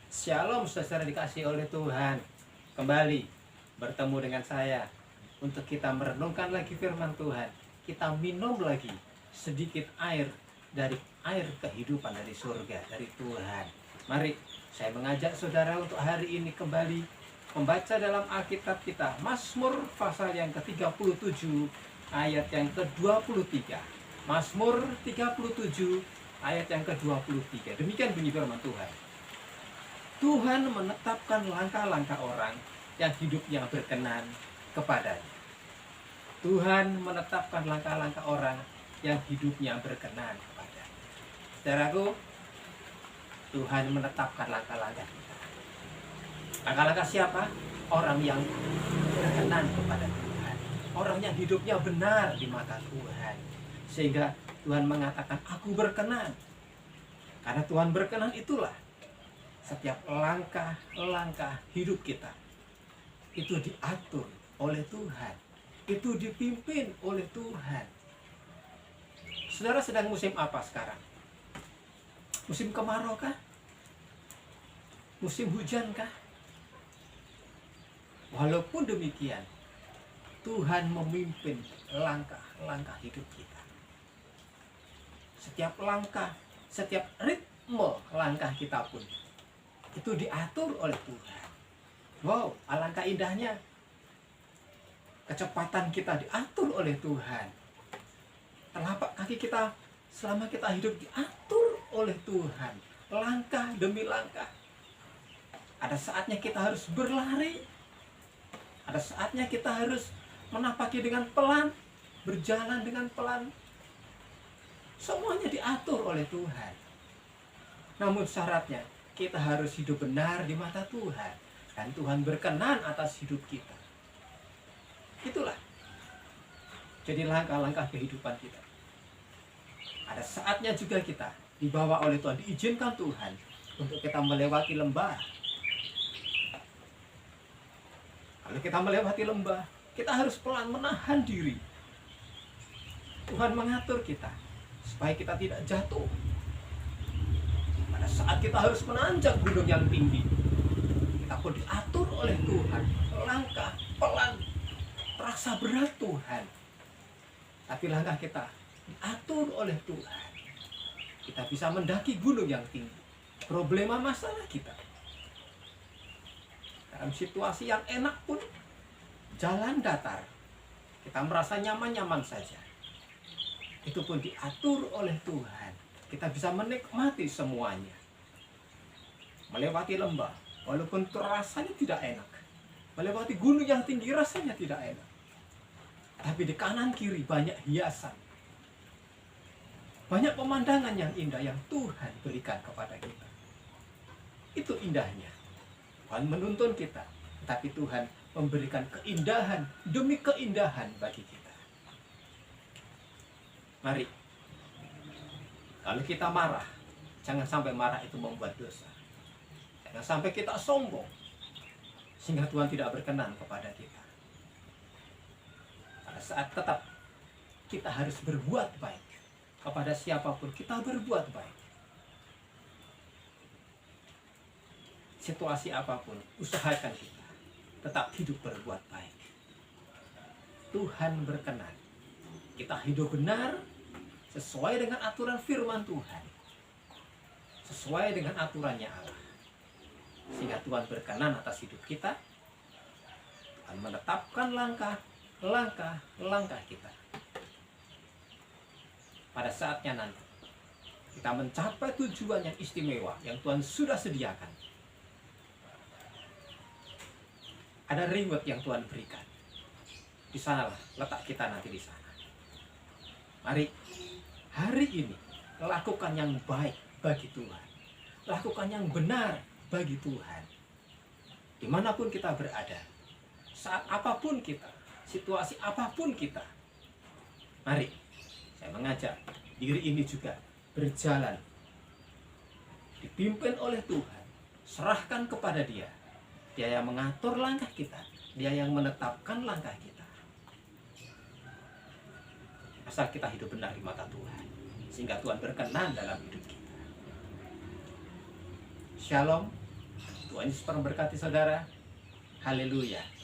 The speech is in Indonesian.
Shalom saudara dikasih oleh Tuhan. Kembali bertemu dengan saya untuk kita merenungkan lagi firman Tuhan. Kita minum lagi sedikit air dari air kehidupan dari surga, dari Tuhan. Mari saya mengajak saudara untuk hari ini kembali membaca dalam Alkitab kita Mazmur pasal yang ke-37 ayat yang ke-23. Mazmur 37 ayat yang ke-23. Demikian bunyi firman Tuhan. Tuhan menetapkan langkah-langkah orang yang hidupnya berkenan kepadanya. Tuhan menetapkan langkah-langkah orang yang hidupnya berkenan kepadanya. Saudaraku, Tuhan menetapkan langkah-langkah kita. Langkah-langkah siapa? Orang yang berkenan kepada Tuhan. Orang yang hidupnya benar di mata Tuhan. Sehingga Tuhan mengatakan, aku berkenan. Karena Tuhan berkenan itulah setiap langkah-langkah hidup kita itu diatur oleh Tuhan, itu dipimpin oleh Tuhan. Saudara sedang musim apa sekarang? Musim kemarau kah? Musim hujan kah? Walaupun demikian, Tuhan memimpin langkah-langkah hidup kita. Setiap langkah, setiap ritme langkah kita pun itu diatur oleh Tuhan. Wow, alangkah indahnya. Kecepatan kita diatur oleh Tuhan. Telapak kaki kita selama kita hidup diatur oleh Tuhan. Langkah demi langkah. Ada saatnya kita harus berlari. Ada saatnya kita harus menapaki dengan pelan, berjalan dengan pelan. Semuanya diatur oleh Tuhan. Namun syaratnya kita harus hidup benar di mata Tuhan. Dan Tuhan berkenan atas hidup kita. Itulah. Jadi langkah-langkah kehidupan kita. Ada saatnya juga kita dibawa oleh Tuhan. Diizinkan Tuhan untuk kita melewati lembah. Kalau kita melewati lembah, kita harus pelan menahan diri. Tuhan mengatur kita supaya kita tidak jatuh. Pada saat kita harus menanjak gunung yang tinggi, kita pun diatur oleh Tuhan. Langkah pelan, terasa berat Tuhan, tapi langkah kita diatur oleh Tuhan. Kita bisa mendaki gunung yang tinggi. Problema masalah kita dalam situasi yang enak pun, jalan datar, kita merasa nyaman-nyaman saja, itu pun diatur oleh Tuhan. Kita bisa menikmati semuanya. Melewati lembah, walaupun rasanya tidak enak. Melewati gunung yang tinggi rasanya tidak enak. Tapi di kanan kiri banyak hiasan. Banyak pemandangan yang indah yang Tuhan berikan kepada kita. Itu indahnya. Tuhan menuntun kita, tapi Tuhan memberikan keindahan demi keindahan bagi kita. Mari, kalau kita marah, jangan sampai marah itu membuat dosa. Jangan sampai kita sombong, sehingga Tuhan tidak berkenan kepada kita. Pada saat tetap kita harus berbuat baik. Kepada siapapun kita berbuat baik. Situasi apapun, usahakan kita tetap hidup berbuat baik. Tuhan berkenan. Kita hidup benar sesuai dengan aturan firman Tuhan. Sesuai dengan aturannya Allah. Sehingga Tuhan berkenan atas hidup kita. Tuhan menetapkan langkah kita. Pada saatnya nanti kita mencapai tujuan yang istimewa yang Tuhan sudah sediakan. Ada reward yang Tuhan berikan. Di sanalah letak kita nanti di sana. Mari hari ini lakukan yang baik bagi Tuhan. Lakukan yang benar bagi Tuhan. Dimanapun kita berada, saat apapun kita, situasi apapun kita, mari saya mengajak diri ini juga berjalan, dipimpin oleh Tuhan. Serahkan kepada Dia. Dia yang mengatur langkah kita. Dia yang menetapkan langkah kita. Asal kita hidup benar di mata Tuhan, sehingga Tuhan berkenan dalam hidup kita. Shalom. Tuhan Yesus memberkati saudara. Haleluya.